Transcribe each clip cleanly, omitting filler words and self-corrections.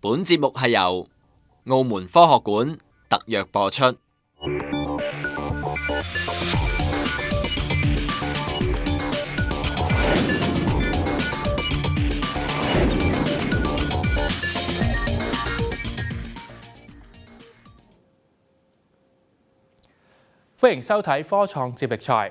本節目係由澳門科學館特約播出。歡迎收睇科創接力賽。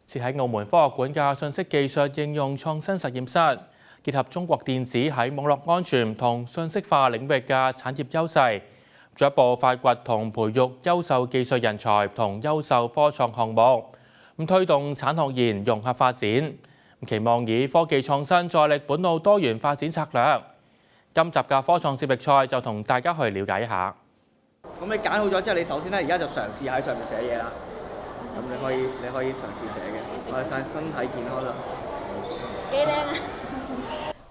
設喺澳門科學館嘅信息技術應用創新實驗室，結合中國電子喺網絡安全同信息化領域嘅產業優勢，進一步發掘同培育優秀技術人才同優秀科創項目，推動產學研融合發展，期望以科技創新助力本澳多元發展策略。今集嘅科創接力賽就同大家去了解一下。咁你揀好咗之後，你首先咧而家就嘗試喺上面寫嘢啦。咁你可以嘗試寫嘅，我哋晒身體健康啦。幾靚啊！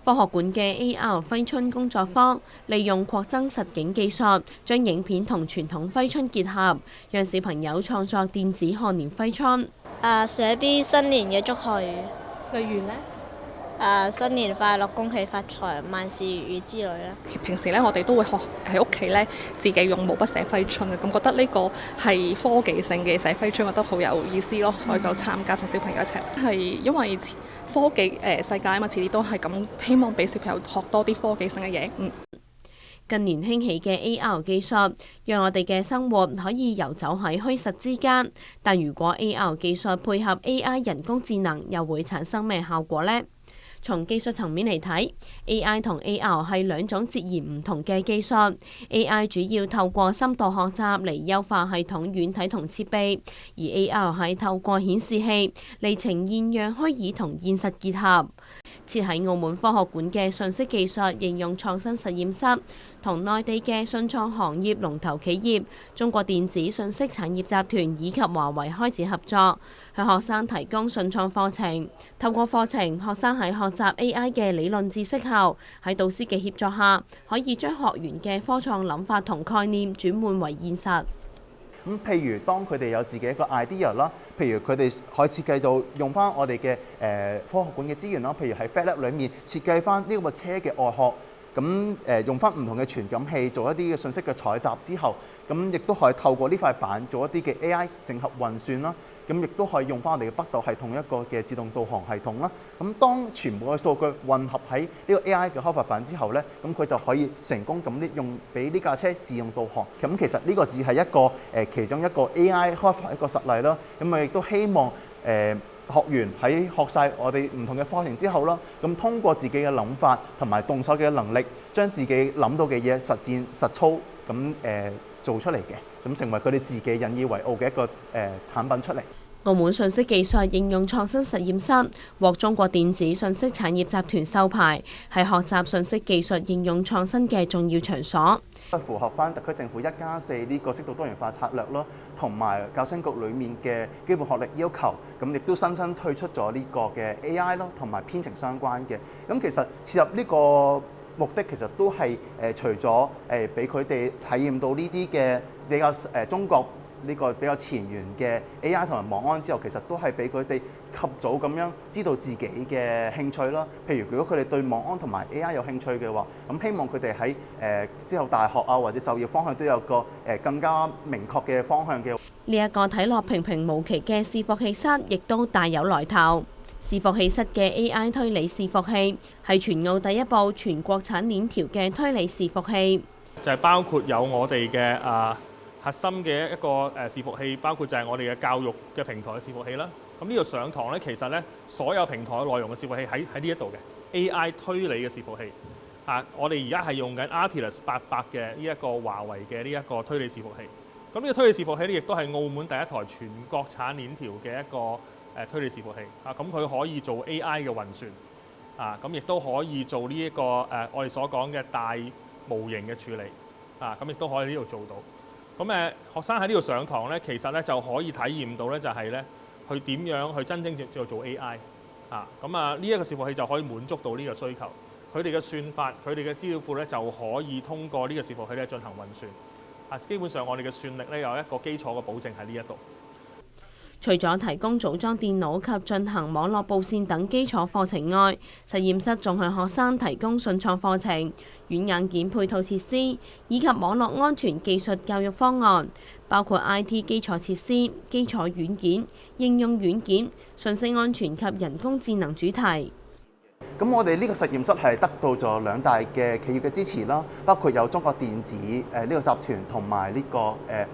科學館嘅 AR 揮春工作坊，利用擴增實境技術，將影片同傳統揮春結合，讓小朋友創作電子賀年揮春。寫啲新年嘅祝賀語，例如呢？新年快樂，恭喜發財，萬事如意之類啦。平時咧，我哋都會學喺屋企咧，自己用毛筆寫揮春嘅，咁覺得呢個係科技性嘅寫揮春，覺得好有意思咯，所以就參加同小朋友一齊。係因為科技世界啊嘛，遲啲都係咁，希望俾小朋友學多啲科技性嘅嘢。近年興起嘅 AR 技術，讓我哋嘅生活可以遊走喺虛實之間。但如果 AR 技術配合 AI 人工智能，又會產生咩效果呢？從技術層面嚟睇 ，AI 同 AR 係兩種截然唔同嘅技術。AI 主要透過深度學習嚟優化系統軟體同設備，而 AR 係透過顯示器嚟呈現讓虛擬同現實結合。設喺澳門科學館嘅信息技術應用創新實驗室，同內地嘅信創行業龍頭企業中國電子信息產業集團以及華為開始合作，向學生提供信創課程。透過課程，學生喺學習 AI 嘅理論知識後，喺導師嘅協助下，可以將學員嘅科創諗法同概念轉換為現實。譬如當佢哋有自己一個 idea 啦，譬如佢哋可以設計到用翻我哋嘅科學館嘅資源啦，譬如喺 FatLab 裏面設計翻呢個車嘅外殼，咁用翻唔同嘅傳感器做一啲嘅信息嘅採集之後，咁亦都可以透過呢塊板做一啲嘅 AI 整合運算啦，咁亦都可以用翻我哋嘅北斗系統一個嘅自動導航系統啦。咁當全部嘅數據混合喺呢個 AI 嘅開發板之後咧，咁佢就可以成功咁用俾呢架車自動導航。咁其實呢個只係一個其中一個 AI 開發一個實例啦。咁我亦都希望學員喺學晒我哋唔同嘅課程之後啦，咁通過自己嘅諗法同埋動手嘅能力，將自己諗到嘅嘢實踐實操咁做出嚟嘅，咁成為佢哋自己引以為傲嘅一個產品出嚟。澳門信息技術應用創新實驗室獲中國電子信息產業集團授牌，係學習信息技術應用創新嘅重要場所。符合翻特區政府1+4呢個適度多元化策略咯，同埋教青局裡面嘅基本學歷要求，咁亦都新推出咗呢個嘅 AI 咯，同埋編程相關嘅。咁其實切入呢個目的其實都係除咗俾佢哋體驗到呢啲嘅比較中國呢個比較前沿嘅 AI 同埋網安之後，其實都係俾佢哋及早咁樣知道自己嘅興趣啦。譬如如果佢哋對網安同埋 AI 有興趣嘅話，咁希望佢哋喺之後大學啊或者就業方向都有個更加明確嘅方向嘅。呢一個睇落平平無奇嘅伺服器室，亦都大有來頭。伺服器室嘅 AI 推理伺服器係全澳第一部全國產鏈條嘅推理伺服器，就係包括有我哋嘅核心嘅一個伺服器，包括就係我哋嘅教育嘅平台嘅伺服器啦。咁呢度上堂咧，其實咧所有平台嘅內容嘅伺服器喺呢一度嘅 AI 推理嘅伺服器。我哋而家係用緊 Artilus 800嘅呢一個華為嘅呢一個推理伺服器。咁呢個推理伺服器咧，亦都係澳門第一台全國產鏈條嘅一個推理伺服器。咁佢可以做 AI 嘅運算。咁亦都可以做呢一個我哋所講嘅大模型嘅處理。咁亦都可以呢度做到。咁學生喺呢度上堂咧，其實咧就可以體驗到咧，就係咧去點樣去真正做 AI 呢一個伺服器就可以滿足到呢個需求。佢哋嘅算法、佢哋嘅資料庫咧就可以通過呢個伺服器咧進行運算。基本上我哋嘅算力咧有一個基礎嘅保證喺呢一度。除咗提供組裝電腦及進行網絡布線等基礎課程外，實驗室仲向學生提供信創課程、軟硬件配套設施以及網絡安全技術教育方案，包括 IT 基礎設施、基礎軟件、應用軟件、信息安全及人工智能主題。咁我哋呢個實驗室係得到咗兩大嘅企業嘅支持啦，包括有中國電子呢個集團同埋呢個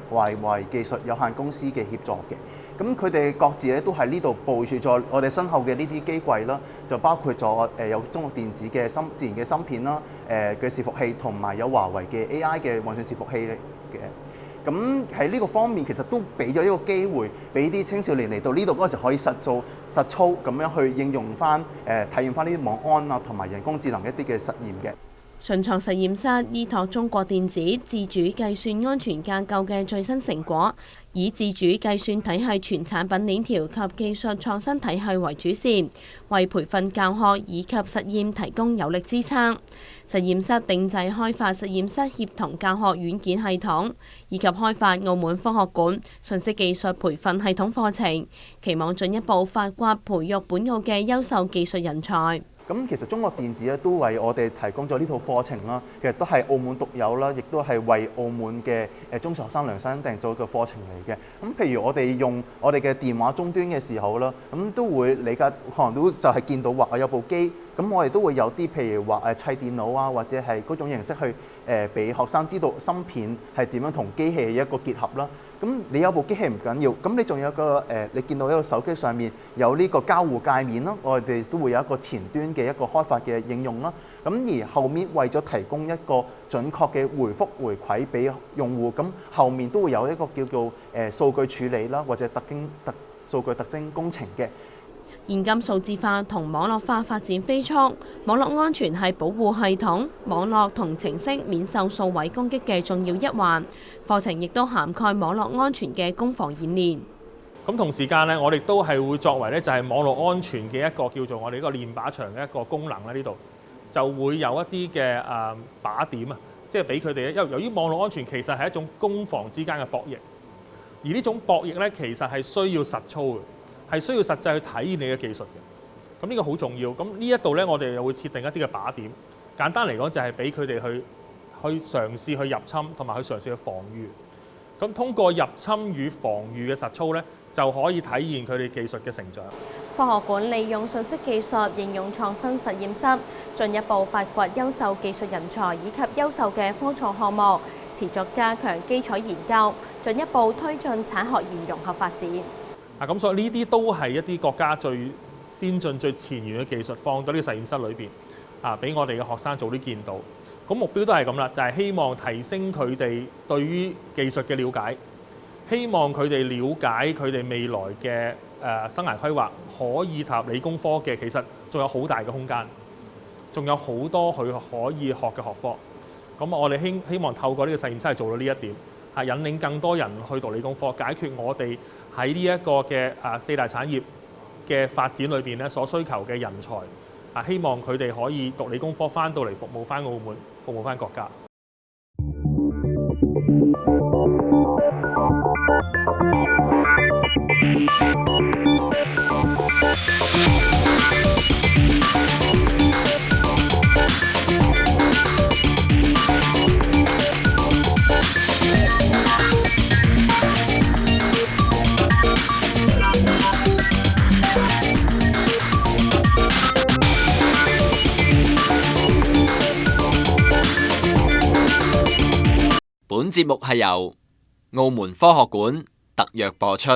華為技術有限公司嘅協助嘅。咁佢哋各自咧都喺呢度部署咗我哋身後嘅呢啲機櫃啦，就包括咗有中國電子嘅自然嘅芯片啦，嘅伺服器同埋有華為嘅 AI 嘅運算伺服器嘅。咁喺呢個方面，其實都俾咗一個機會，俾啲青少年嚟到呢度嗰陣時可以實操咁樣去應用翻體驗翻呢啲網安啊同埋人工智能一啲嘅實驗嘅。信創實驗室依託中國電子自主計算安全架構嘅最新成果，以自主計算體系全產品鏈條及技術創新體系為主線，為培訓教學以及實驗提供有力支撐。實驗室定製開發實驗室協同教學軟件系統，以及開發澳門科學館信息技術培訓系統課程，期望進一步發掘培育本澳嘅優秀技術人才。咁其實中國電子咧都為我哋提供咗呢套課程啦，其實都係澳門獨有啦，亦都係為澳門嘅中小學生量身訂做嘅課程嚟嘅。咁譬如我哋用我哋嘅電話終端嘅時候啦，咁都會理解可能都就係見到話有部機，咁我哋都會有啲譬如話砌電腦啊，或者係嗰種形式去俾學生知道芯片係點樣同機器一個結合啦。咁你有部機器唔緊要，咁你仲有個你見到一個手機上面有呢個交互界面啦，我哋都會有一個前端嘅一個開發嘅應用啦。咁而後面為咗提供一個準確嘅回饋俾用戶，咁後面都會有一個叫做數據處理啦，或者數據特徵工程嘅。現今數字化同網絡化發展飛速，網絡安全係保護系統、網絡同程式免受數位攻擊嘅重要一環。課程亦都涵蓋網絡安全嘅攻防演練。咁同時間呢，我哋都係會作為呢就係網絡安全嘅一個叫做我哋呢個練靶場嘅一個功能咧，呢度就會有一啲嘅靶點啊，即係俾佢哋。由於網絡安全其實係一種攻防之間嘅博弈，而呢種博弈呢，其實係需要實操嘅。係需要實際去體驗你嘅技術嘅，咁呢個好重要。咁呢一度呢，我哋又會設定一啲嘅靶點。簡單嚟講，就係俾佢哋去嘗試去入侵，同埋去嘗試去防禦。咁通過入侵與防禦嘅實操呢，就可以體現佢哋技術嘅成長。科學館利用信息技術應用創新實驗室，進一步發掘優秀技術人才以及優秀嘅科創項目，持續加強基礎研究，進一步推進產學研融合發展。咁所以呢啲都係一啲國家最先進、最前沿嘅技術放到呢個實驗室裏邊，俾我哋嘅學生早啲見到。咁目標都係咁啦，就係希望提升佢哋對於技術嘅了解，希望佢哋了解佢哋未來嘅生涯規劃可以踏入理工科嘅，其實仲有好大嘅空間，仲有好多佢可以學嘅學科。咁我哋希望透過呢個實驗室係做到呢一點。引領更多人去讀理工科，解決我哋喺呢一個嘅四大產業嘅發展裏邊咧所需求嘅人才。希望佢哋可以讀理工科翻到嚟服務翻澳門，服務翻國家。本節目係由澳門科學館特約播出。